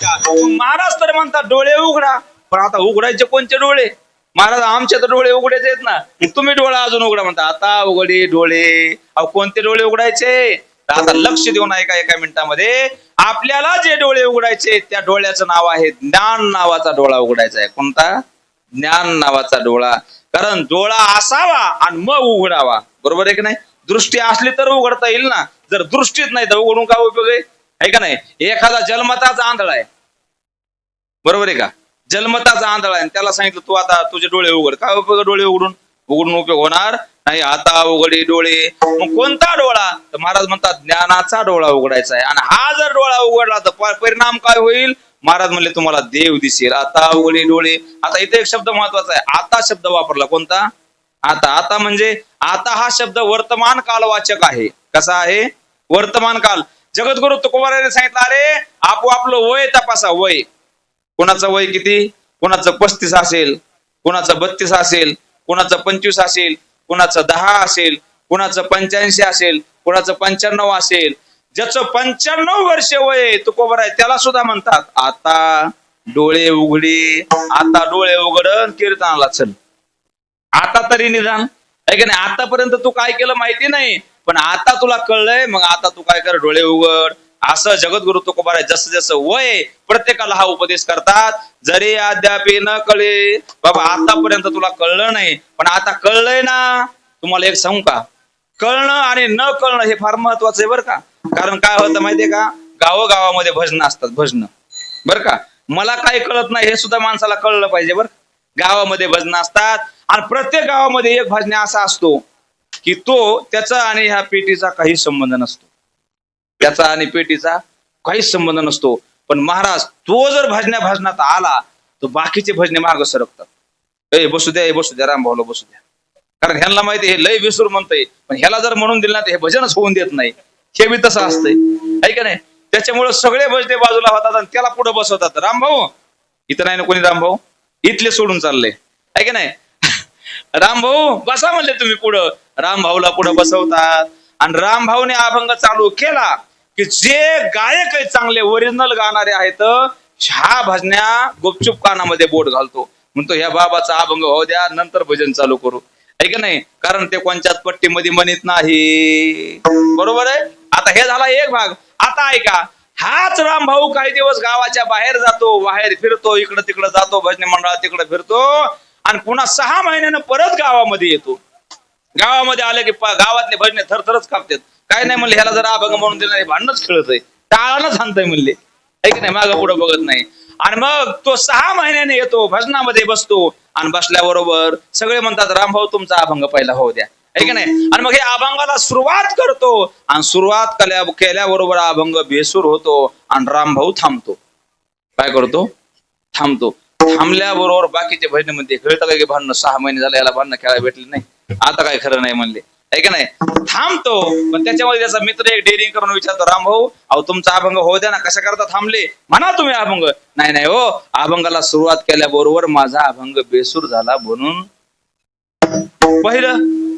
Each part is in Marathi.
का? मग महाराज तर म्हणतात डोळे उघडा, पण आता उघडायचे कोणते डोळे? महाराज आमचे तर डोळे उघडायचे आहेत ना, मग तुम्ही डोळा अजून उघडा म्हणता. आता उघडे डोळे, अहो कोणते डोळे उघडायचे? तर आता लक्ष देऊन ऐका एका मिनिटामध्ये. आपल्याला जे डोळे उघडायचे त्या डोळ्याचं नाव आहे ज्ञान नावाचा डोळा उघडायचा आहे. कोणता? ज्ञान नावाचा डोळा. कारण डोळा असावा आणि मग उघडावा, बरोबर आहे की नाही? दृष्टी असली तर उघडता येईल ना, जर दृष्टीच नाही तर उघडून काय उपयोग आहे का नाही? एखादा जन्मताचा आंधळा आहे, बरोबर आहे का? जन्मताचा आंधळा आहे, त्याला सांगितलं तू आता तुझे डोळे उघड, काय उपयोग? डोळे उघडून उपयोग होणार नाही. आता उघडे डोळे, मग कोणता डोळा? तर महाराज म्हणतात ज्ञानाचा डोळा उघडायचा आहे. आणि हा जर डोळा उघडला तर परिणाम काय होईल? महाराज म्हणले तुम्हाला देव दिसेल. आता उघडे डोळे. आता इथे एक शब्द महत्वाचा आहे, आता शब्द वापरला. कोणता? आता. आता म्हणजे आता हा शब्द वर्तमान कालवाचक आहे. कसा आहे? वर्तमान काल. जगद्गुरु तुकोबाराने सांगितलं, अरे आपलं वय तपासा. वय कोणाचं वय किती? कोणाचं 35 असेल, कोणाचं 32 असेल, कोणाचं 25 असेल, कोणाचं 10 असेल, कोणाचं 85 असेल, कोणाचं 95 असेल. ज्याचं 95 वर्ष वय तुकोबर आहे त्याला सुद्धा म्हणतात आता डोळे उघडे. आता डोळे उघडन कीर्तनाला चल. आता तरी निदान आहे की नाही? आतापर्यंत तू काय केलं माहिती नाही, पण आता तुला कळलंय, मग आता तू काय कर? डोळे उघड. असं जगद्गुरु तुकोबार आहे जसं जसं वय प्रत्येकाला हा उपदेश करतात. जरी अद्याप न कळे बाबा, आतापर्यंत तुला कळलं नाही, पण आता कळलंय ना. तुम्हाला एक सांगू का? कळणं आणि न कळणं हे फार महत्वाचं आहे बरं का. कारण काय होतं माहितीये का? गावामध्ये भजन असतात, भजन बरं का. मला काही कळत नाही हे सुद्धा माणसाला कळलं पाहिजे बरं. गावामध्ये भजन असतात आणि प्रत्येक गावामध्ये एक भजन असा असतो की तो त्याचा आणि ह्या पेटीचा काही संबंध नसतो. त्याचा आणि पेटीचा काहीच संबंध नसतो. पण महाराज तो जर भजनात आला तर बाकीचे भजने मार्ग सरकतात. बसू द्या रामभाऊला बसू द्या. कारण ह्यांना माहिती हे लय विसूर म्हणतंय, पण ह्याला जर म्हणून दिलं ना तर हे भजनच होऊन देत नाही. हे बी तसं असतंय, आहे का नाही? त्याच्यामुळे सगळे भजने बाजूला होतात आणि त्याला पुढे बसवतात. रामभाऊ इथं नाही ना कोणी, रामभाऊ इथले सोडून चालले, आहे का नाही? रामभाऊ बसा म्हणले तुम्ही पुढं. रामभाऊला पुढे बसवतात आणि रामभाऊने अभंग चालू केला की जे गायक आहेत चांगले ओरिजिनल गाणारे आहेत, ह्या भजन्या गुपचूप कानामध्ये बोट घालतो, म्हणतो ह्या बाबाचा अभंग होऊ द्या, नंतर भजन चालू करू, आहे का नाही? कारण ते कोणत्याच पट्टीमध्ये म्हणत नाही, बरोबर आहे. आता हे झाला एक भाग. आता ऐका, हाच रामभाऊ काही दिवस गावाच्या बाहेर जातो, बाहेर फिरतो, इकडं तिकडं जातो, भजनी मंडळात तिकडं फिरतो आणि पुन्हा 6 महिन्यानं परत गावामध्ये येतो. गावामध्ये आले की गावातले भजने थरथरच कापतात. काय नाही म्हणले, ह्याला जरा अभंग म्हणून दिला, भांडणच खेळत आहे, टाळानं सांगताय म्हणले, आहे की नाही? मागं पुढं बघत नाही. आणि मग तो 6 महिन्याने येतो, भजनामध्ये बसतो आणि बसल्याबरोबर सगळे म्हणतात रामभाऊ तुमचा अभंग पहिला होऊ द्या, आहे की नाही? आणि मग हे अभंगाला सुरुवात करतो आणि सुरुवात केल्याबरोबर अभंग बेसूर होतो आणि रामभाऊ थांबतो. काय करतो? थांबतो. थांबल्याबरोबर बाकीचे भजन म्हणते खेळता काय भांडणं, 6 महिने झाले याला भांडणं खेळायला भेटले नाही, आता काय खरं नाही म्हणले, आहे का नाही? थांबतो. पण त्याच्यामध्ये त्याचा मित्र एक डेअरिंग करून विचारतो, रामभाऊ अहो तुमचा अभंग होऊ द्या ना, कशा करता थांबले? म्हणा तुम्ही अभंग. नाही हो, अभंगाला सुरुवात केल्याबरोबर माझा अभंग बेसूर झाला म्हणून.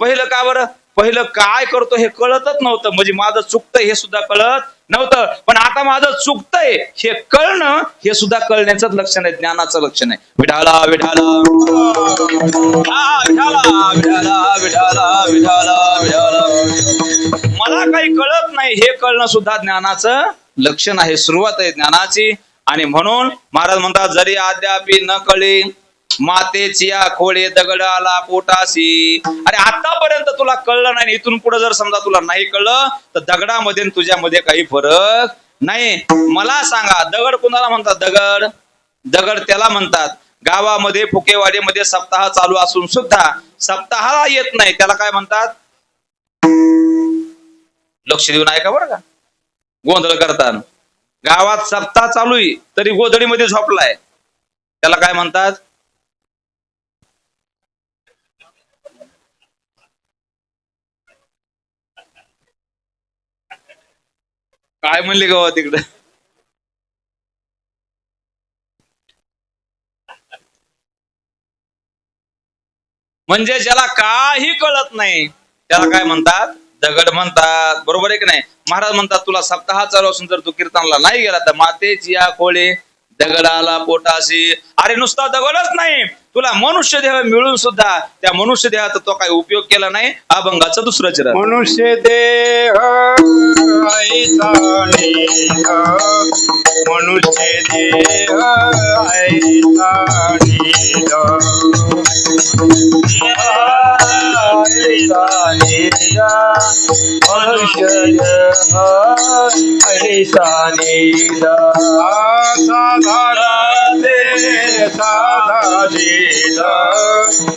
पहिलं का बरं? पहिलं काय करतो हे कळतच नव्हतं, म्हणजे माझं चुकतंय हे सुद्धा कळत नव्हतं. पण आता माझं चुकतंय हे कळणं हे सुद्धा कळण्याचं लक्षण आहे, ज्ञानाचं लक्षण आहे. विठाला विठाला विठाला विठाला विठाला विठाला विठाला. मला काही कळत नाही हे कळणं सुद्धा ज्ञानाचं लक्षण आहे, सुरुवात आहे ज्ञानाची. आणि म्हणून महाराज म्हणतात जरी अद्याप न कळे मातेची या खोळे दगड आला पोटाशी. अरे आतापर्यंत तुला कळलं नाही, इथून पुढे जर समजा तुला नाही कळलं तर दगडामध्ये तुझ्यामध्ये काही फरक नाही. मला सांगा दगड कुणाला म्हणतात? दगड त्याला म्हणतात. गावामध्ये फुकेवाडीमध्ये सप्ताह चालू असून सुद्धा सप्ताहाला येत नाही, त्याला काय म्हणतात? लक्ष देऊन ऐका बरं का, गोंधळ करतात. गावात सप्ताह चालू आहे तरी गोधडीमध्ये झोपलाय, त्याला काय म्हणतात? काय म्हणले गावा तिकडं? म्हणजे ज्याला काही कळत नाही त्याला काय म्हणतात? दगड म्हणतात, बरोबर आहे की नाही? महाराज म्हणतात तुला सप्ताह चालू असून जर तू कीर्तनाला नाही गेला तर मातेची या खोळे दगडाला पोटाशी. अरे नुसता दगडच नाही, तुला मनुष्य देह मिळून सुद्धा त्या मनुष्य देहाचा तो काही उपयोग केला नाही. अभंगाचं दुसरं चरण. मनुष्य देह ऐसा नेह, मनुष्य देह ऐसा नेह. मनुष्य ऐसा नील. साधा दे साधा जीद,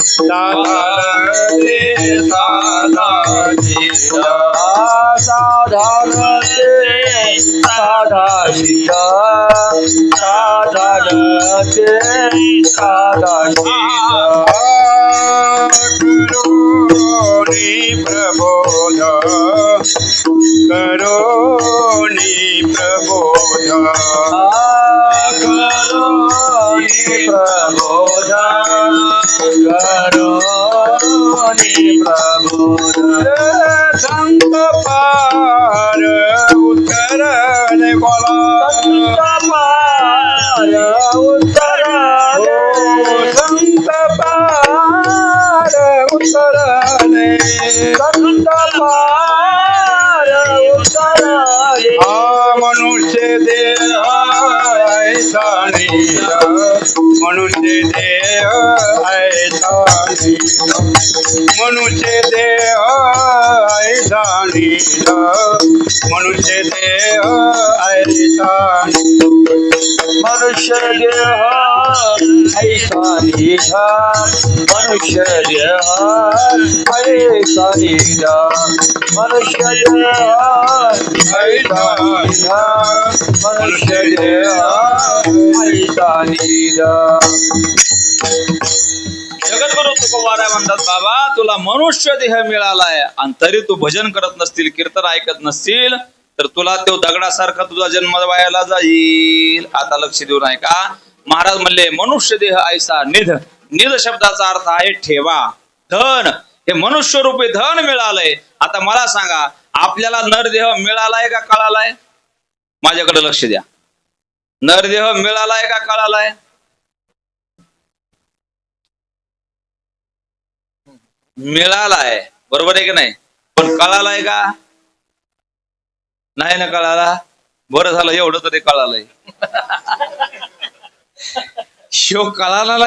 साधा दे साधा जीद. साधारण ते साधा शीत, साधारण ते साधा शीत. करोनी प्रबोध, करोनी प्रबोध. करोनी प्रबोध, करोनी प्रबोध. संत पार उतरले बोला, पार उतरले, संत पार उतरले. संत पार उतरले. मनुष्य देह ऐसा नील, मनुष्य देह ऐसा नील, मनुष्य देह ऐसा नील, मनुष्य देह ऐसा नील. मनुष्य देह ऐसा नील, मनुष्य देह ऐसा नील, मनुष्य देह ऐसा नील, मनुष्य देह ऐसा नील. जगद्गुरु तुकोबाराय म्हणतात, बाबा तुला मनुष्य देह मिळालाय आणि तरी तू भजन करत नसतील, कीर्तन ऐकत नसतील, तर तुला तो दगडासारखा तुझा जन्म वायाला जाईल. आता लक्ष देऊ नाही का? महाराज म्हणले मनुष्य देह ऐसा निध. निध शब्दाचा अर्थ आहे ठेवा, धन. हे मनुष्य रूपी धन मिळालंय. आता मला सांगा, आपल्याला नरदेह मिळालाय का कळालाय? माझ्याकडे लक्ष द्या. नरदेह मिळालाय का कळालाय? मिळालाय, बरोबर आहे की नाही? पण कळालाय का? नाही ना कळाला. बरं झालं एवढं तरी कळालंय. शिव कळाला